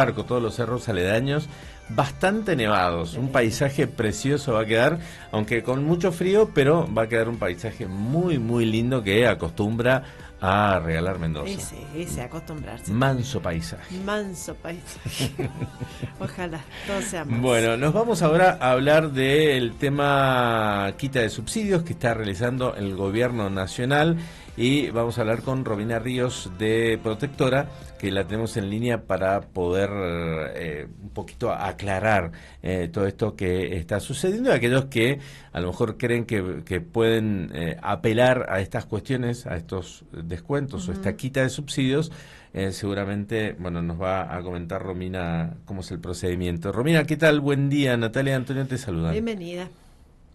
con todos los cerros aledaños, bastante nevados, un paisaje precioso va a quedar, aunque con mucho frío, pero va a quedar un paisaje muy lindo que acostumbra a regalar Mendoza. Ese, acostumbrarse. Manso paisaje. Manso paisaje. Ojalá, todo sea manso. Bueno, nos vamos ahora a hablar del tema quita de subsidios que está realizando el gobierno nacional y vamos a hablar con Romina Ríos de Protectora, que la tenemos en línea para poder un poquito aclarar todo esto que está sucediendo. Aquellos que a lo mejor creen que pueden apelar a estas cuestiones, a estos descuentos o esta quita de subsidios, seguramente, bueno, nos va a comentar Romina cómo es el procedimiento. Romina, ¿qué tal? Buen día. Natalia y Antonio te saludan. Bienvenida.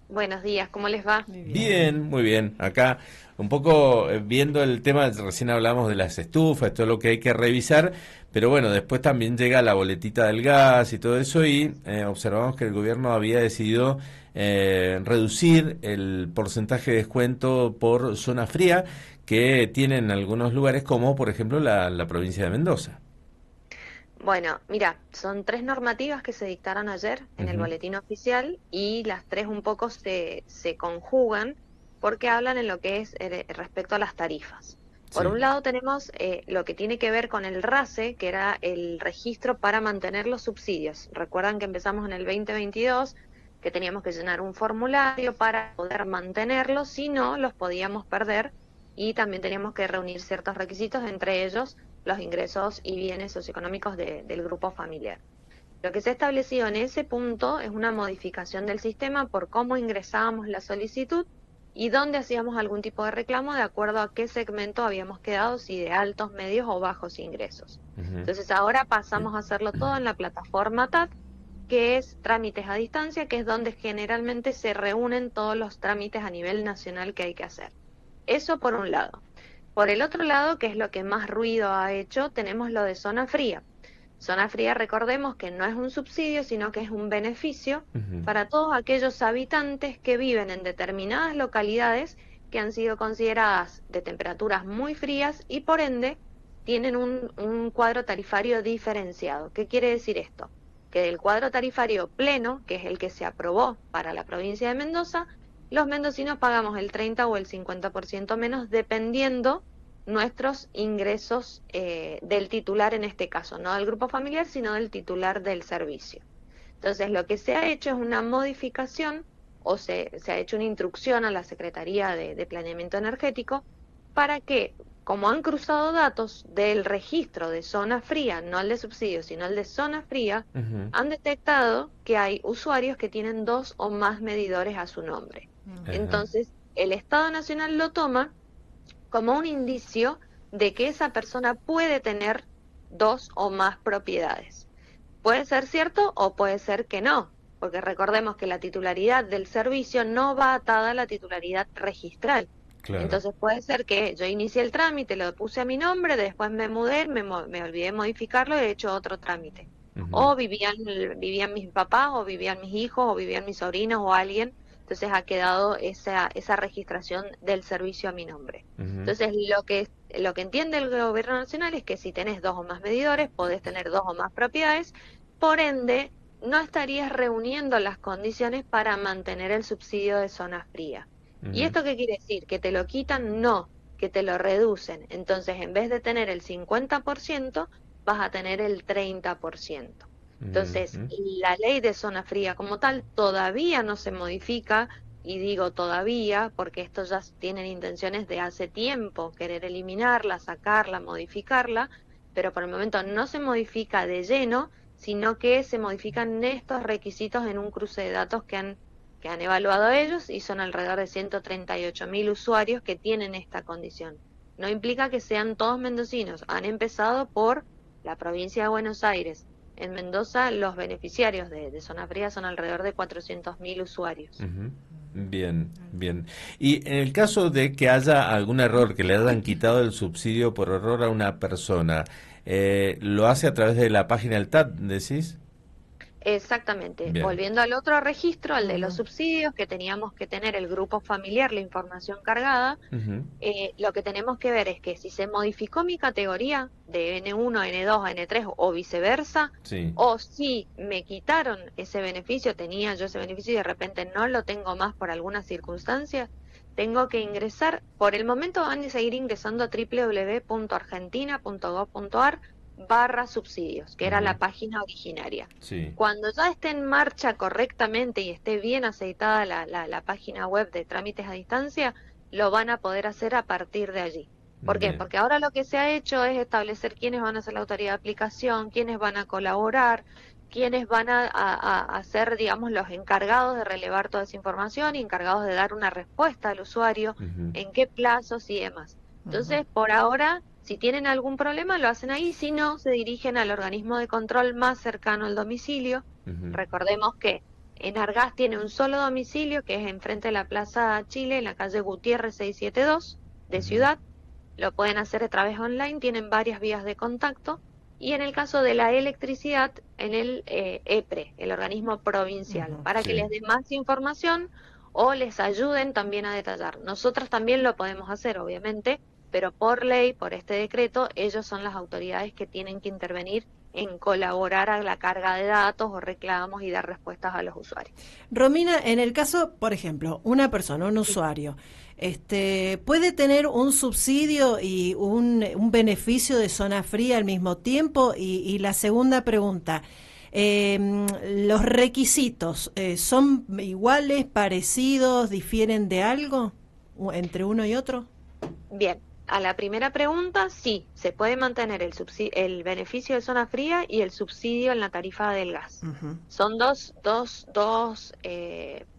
Buenos días, ¿cómo les va? Muy bien. Acá un poco viendo el tema, recién hablamos de las estufas, todo lo que hay que revisar, pero bueno, después también llega la boletita del gas y todo eso y observamos que el gobierno había decidido reducir el porcentaje de descuento por zona fría que tienen algunos lugares como por ejemplo la provincia de Mendoza. Bueno, mira, son 3 normativas que se dictaron ayer en el boletín oficial y las 3 un poco se conjugan porque hablan en lo que es respecto a las tarifas. Por un lado tenemos lo que tiene que ver con el RACE, que era el registro para mantener los subsidios. Recuerdan que empezamos en el 2022, que teníamos que llenar un formulario para poder mantenerlos, si no los podíamos perder y también teníamos que reunir ciertos requisitos, entre ellos los ingresos y bienes socioeconómicos del grupo familiar. Lo que se ha establecido en ese punto es una modificación del sistema por cómo ingresábamos la solicitud y dónde hacíamos algún tipo de reclamo de acuerdo a qué segmento habíamos quedado, si de altos, medios o bajos ingresos. Entonces ahora pasamos a hacerlo todo en la plataforma TAT, que es trámites a distancia, que es donde generalmente se reúnen todos los trámites a nivel nacional que hay que hacer. Eso por un lado. Por el otro lado, que es lo que más ruido ha hecho, tenemos lo de zona fría. Zona fría, recordemos que no es un subsidio, sino que es un beneficio para todos aquellos habitantes que viven en determinadas localidades que han sido consideradas de temperaturas muy frías y por ende tienen un cuadro tarifario diferenciado. ¿Qué quiere decir esto? Que del cuadro tarifario pleno, que es el que se aprobó para la provincia de Mendoza, los mendocinos pagamos el 30 o el 50% menos dependiendo nuestros ingresos del titular en este caso, no del grupo familiar, sino del titular del servicio. Entonces, lo que se ha hecho es una modificación o se ha hecho una instrucción a la Secretaría de Planeamiento Energético para que, como han cruzado datos del registro de zona fría, no el de subsidios, sino el de zona fría, han detectado que hay usuarios que tienen 2 o más medidores a su nombre. Entonces, el Estado Nacional lo toma como un indicio de que esa persona puede tener 2 o más propiedades. Puede ser cierto o puede ser que no, porque recordemos que la titularidad del servicio no va atada a la titularidad registral. Claro. Entonces puede ser que yo inicié el trámite, lo puse a mi nombre, después me mudé, me olvidé de modificarlo y he hecho otro trámite. O vivían mis papás, o vivían mis hijos, o vivían mis sobrinos, o alguien. Entonces ha quedado esa registración del servicio a mi nombre. Entonces lo que entiende el gobierno nacional es que si tenés 2 o más medidores, podés tener 2 o más propiedades, por ende no estarías reuniendo las condiciones para mantener el subsidio de zona fría. ¿Y esto qué quiere decir? ¿Que te lo quitan? No, que te lo reducen. Entonces en vez de tener el 50%, vas a tener el 30%. Entonces, la ley de zona fría como tal todavía no se modifica, y digo todavía porque estos ya tienen intenciones de hace tiempo, querer eliminarla, sacarla, modificarla, pero por el momento no se modifica de lleno, sino que se modifican estos requisitos en un cruce de datos que han evaluado ellos y son alrededor de 138.000 usuarios que tienen esta condición. No implica que sean todos mendocinos, han empezado por la provincia de Buenos Aires. En Mendoza los beneficiarios de zona fría son alrededor de 400.000 usuarios. Bien. Y en el caso de que haya algún error, que le hayan quitado el subsidio por error a una persona, ¿lo hace a través de la página del TAT, decís? Exactamente. Bien. Volviendo al otro registro, al de los subsidios, que teníamos que tener el grupo familiar, la información cargada, Ujú. lo que tenemos que ver es que si se modificó mi categoría de N1 a N2 a N3 o viceversa, Sí. o si me quitaron ese beneficio, tenía yo ese beneficio y de repente no lo tengo más por alguna circunstancia, tengo que ingresar, por el momento van a seguir ingresando a www.argentina.gov.ar/subsidios, que era Ujú. la página originaria. Sí. Cuando ya esté en marcha correctamente y esté bien aceitada la página web de trámites a distancia, lo van a poder hacer a partir de allí. ¿Por qué? Bien. Porque ahora lo que se ha hecho es establecer quiénes van a ser la autoridad de aplicación, quiénes van a colaborar, quiénes van a ser, digamos, los encargados de relevar toda esa información y encargados de dar una respuesta al usuario, Ujú. en qué plazos y demás. Entonces, por ahora, si tienen algún problema, lo hacen ahí, si no, se dirigen al organismo de control más cercano al domicilio. Ujú. Recordemos que en Argás tiene un solo domicilio, que es enfrente de la Plaza Chile, en la calle Gutiérrez 672 de Ujú. Ciudad. Lo pueden hacer a través online, tienen varias vías de contacto. Y en el caso de la electricidad, en el EPRE, el organismo provincial, para que Sí. les dé más información o les ayuden también a detallar. Nosotras también lo podemos hacer, obviamente, pero por ley, por este decreto, ellos son las autoridades que tienen que intervenir en colaborar a la carga de datos o reclamos y dar respuestas a los usuarios. Romina, en el caso, por ejemplo, una persona, un Sí. usuario, puede tener un subsidio y un beneficio de zona fría al mismo tiempo. Y la segunda pregunta, ¿los requisitos son iguales, parecidos, difieren de algo entre uno y otro? Bien, a la primera pregunta, sí, se puede mantener el beneficio de zona fría y el subsidio en la tarifa del gas. Ujú. Son dos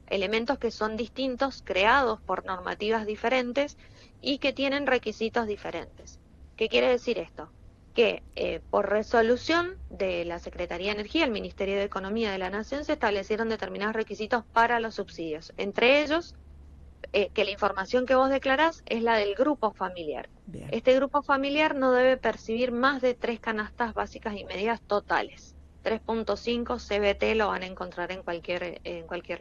elementos que son distintos, creados por normativas diferentes y que tienen requisitos diferentes. ¿Qué quiere decir esto? Que por resolución de la Secretaría de Energía, el Ministerio de Economía de la Nación, se establecieron determinados requisitos para los subsidios. Entre ellos, que la información que vos declarás es la del grupo familiar. Bien. Este grupo familiar no debe percibir más de 3 canastas básicas y medidas totales. 3.5 CBT lo van a encontrar en cualquier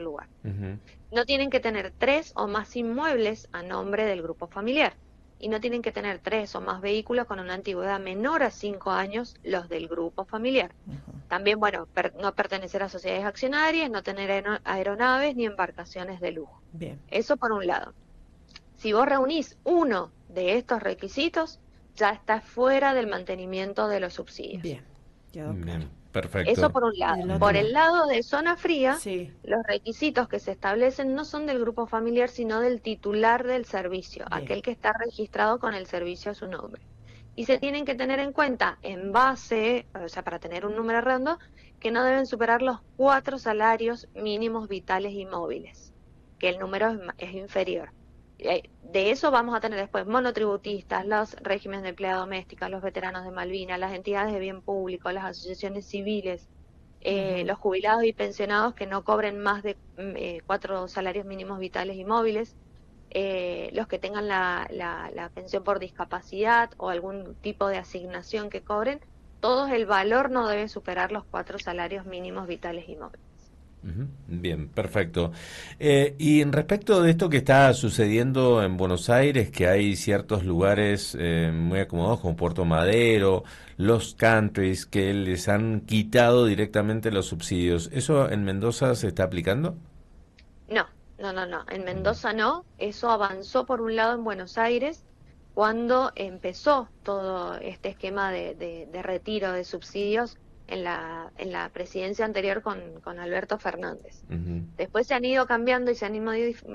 lugar. Ujú. No tienen que tener 3 o más inmuebles a nombre del grupo familiar. Y no tienen que tener 3 o más vehículos con una antigüedad menor a 5 años los del grupo familiar. También, bueno, no pertenecer a sociedades accionarias, no tener aeronaves ni embarcaciones de lujo. Bien. Eso por un lado. Si vos reunís uno de estos requisitos, ya estás fuera del mantenimiento de los subsidios. Bien. Quedó claro. Bien. Perfecto. Eso por un Y lado. del otro Por lado. el lado de zona fría, Sí. los requisitos que se establecen no son del grupo familiar, sino del titular del servicio, Bien. aquel que está registrado con el servicio a su nombre. Y se tienen que tener en cuenta, en base, o sea, para tener un número redondo, que no deben superar los 4 salarios mínimos vitales y móviles, que el número es inferior. De eso vamos a tener después monotributistas, los regímenes de empleada doméstica, los veteranos de Malvinas, las entidades de bien público, las asociaciones civiles, los jubilados y pensionados que no cobren más de 4 salarios mínimos vitales y móviles, los que tengan la pensión por discapacidad o algún tipo de asignación que cobren, todos el valor no debe superar los 4 salarios mínimos vitales y móviles. Ujú. Bien, perfecto. Y en respecto de esto que está sucediendo en Buenos Aires, que hay ciertos lugares muy acomodados como Puerto Madero, los countries, que les han quitado directamente los subsidios, ¿eso en Mendoza se está aplicando? No, no. En Mm. Mendoza no. Eso avanzó por un lado en Buenos Aires cuando empezó todo este esquema de retiro de subsidios en la presidencia anterior con Alberto Fernández. Ujú. Después se han ido cambiando y se han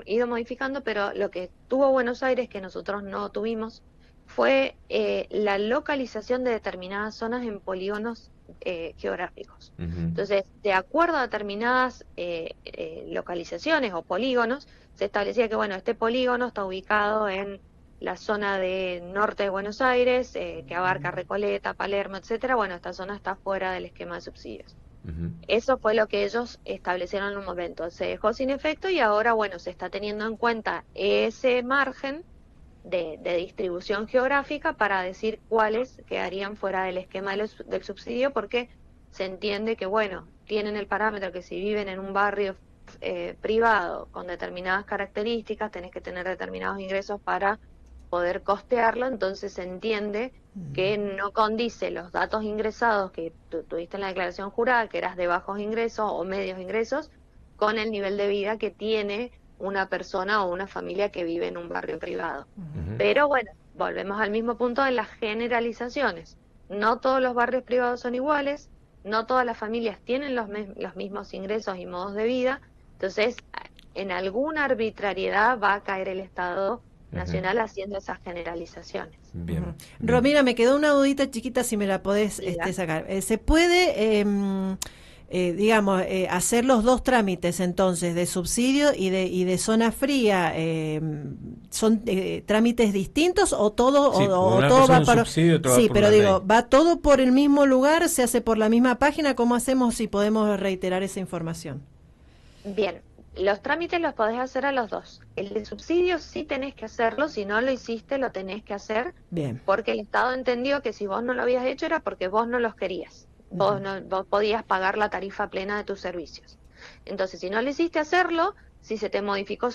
ido modificando, pero lo que tuvo Buenos Aires, que nosotros no tuvimos, fue la localización de determinadas zonas en polígonos geográficos. Ujú. Entonces, de acuerdo a determinadas localizaciones o polígonos, se establecía que, bueno, este polígono está ubicado en la zona de norte de Buenos Aires, que abarca Recoleta, Palermo, etcétera. Bueno, esta zona está fuera del esquema de subsidios. Ujú. Eso fue lo que ellos establecieron en un momento. Se dejó sin efecto y ahora, bueno, se está teniendo en cuenta ese margen de distribución geográfica para decir cuáles quedarían fuera del esquema del subsidio, porque se entiende que, bueno, tienen el parámetro que si viven en un barrio privado con determinadas características, tenés que tener determinados ingresos para poder costearlo, entonces se entiende que no condice los datos ingresados que tuviste en la declaración jurada, que eras de bajos ingresos o medios ingresos, con el nivel de vida que tiene una persona o una familia que vive en un barrio privado. Pero bueno, volvemos al mismo punto de las generalizaciones. No todos los barrios privados son iguales, no todas las familias tienen los mismos ingresos y modos de vida, entonces en alguna arbitrariedad va a caer el Estado Nacional haciendo esas generalizaciones. Bien. Romina, me quedó una dudita chiquita, si me la podés sacar. ¿Se puede, digamos, hacer los dos trámites entonces, de subsidio y de zona fría? ¿Son trámites distintos o todo, Sí, o todo va para... subsidio, Sí, pero digo, ley. ¿va todo por el mismo lugar? ¿Se hace por la misma página? ¿Cómo hacemos si podemos reiterar esa información? Bien, los trámites los podés hacer a los dos. El de subsidio sí tenés que hacerlo, si no lo hiciste lo tenés que hacer. Bien. Porque el Estado entendió que si vos no lo habías hecho era porque vos no los querías. Vos podías pagar la tarifa plena de tus servicios. Entonces, si no lo hiciste hacerlo, si se te modificó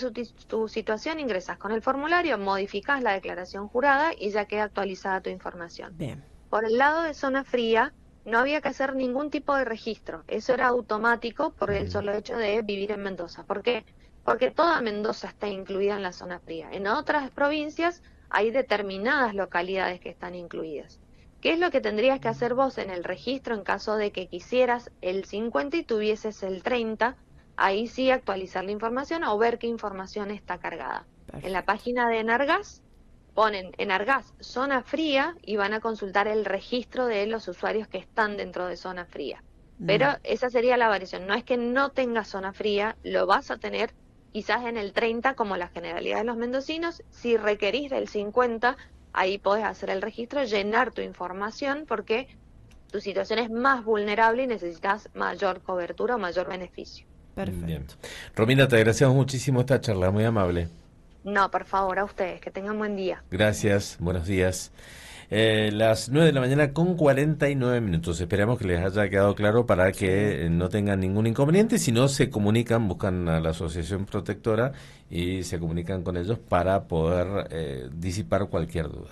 tu situación, ingresas con el formulario, modificás la declaración jurada y ya queda actualizada tu información. Bien. Por el lado de zona fría, no había que hacer ningún tipo de registro. Eso era automático por el solo hecho de vivir en Mendoza. ¿Por qué? Porque toda Mendoza está incluida en la zona fría. En otras provincias hay determinadas localidades que están incluidas. ¿Qué es lo que tendrías que hacer vos en el registro en caso de que quisieras el 50 y tuvieses el 30? Ahí sí actualizar la información o ver qué información está cargada. Perfecto. En la página de Enargás ponen Enargás zona fría y van a consultar el registro de los usuarios que están dentro de zona fría. Pero esa sería la variación. No es que no tengas zona fría, lo vas a tener quizás en el 30 como la generalidad de los mendocinos. Si requerís del 50, ahí podés hacer el registro, llenar tu información porque tu situación es más vulnerable y necesitas mayor cobertura o mayor beneficio. Perfecto. Bien. Romina, te agradecemos muchísimo esta charla, muy amable. No, por favor, a ustedes, que tengan buen día. Gracias, buenos días. Las 9 de la mañana con 49 minutos. Esperamos que les haya quedado claro para que no tengan ningún inconveniente. Si no, se comunican, buscan a la Asociación Protectora y se comunican con ellos para poder disipar cualquier duda.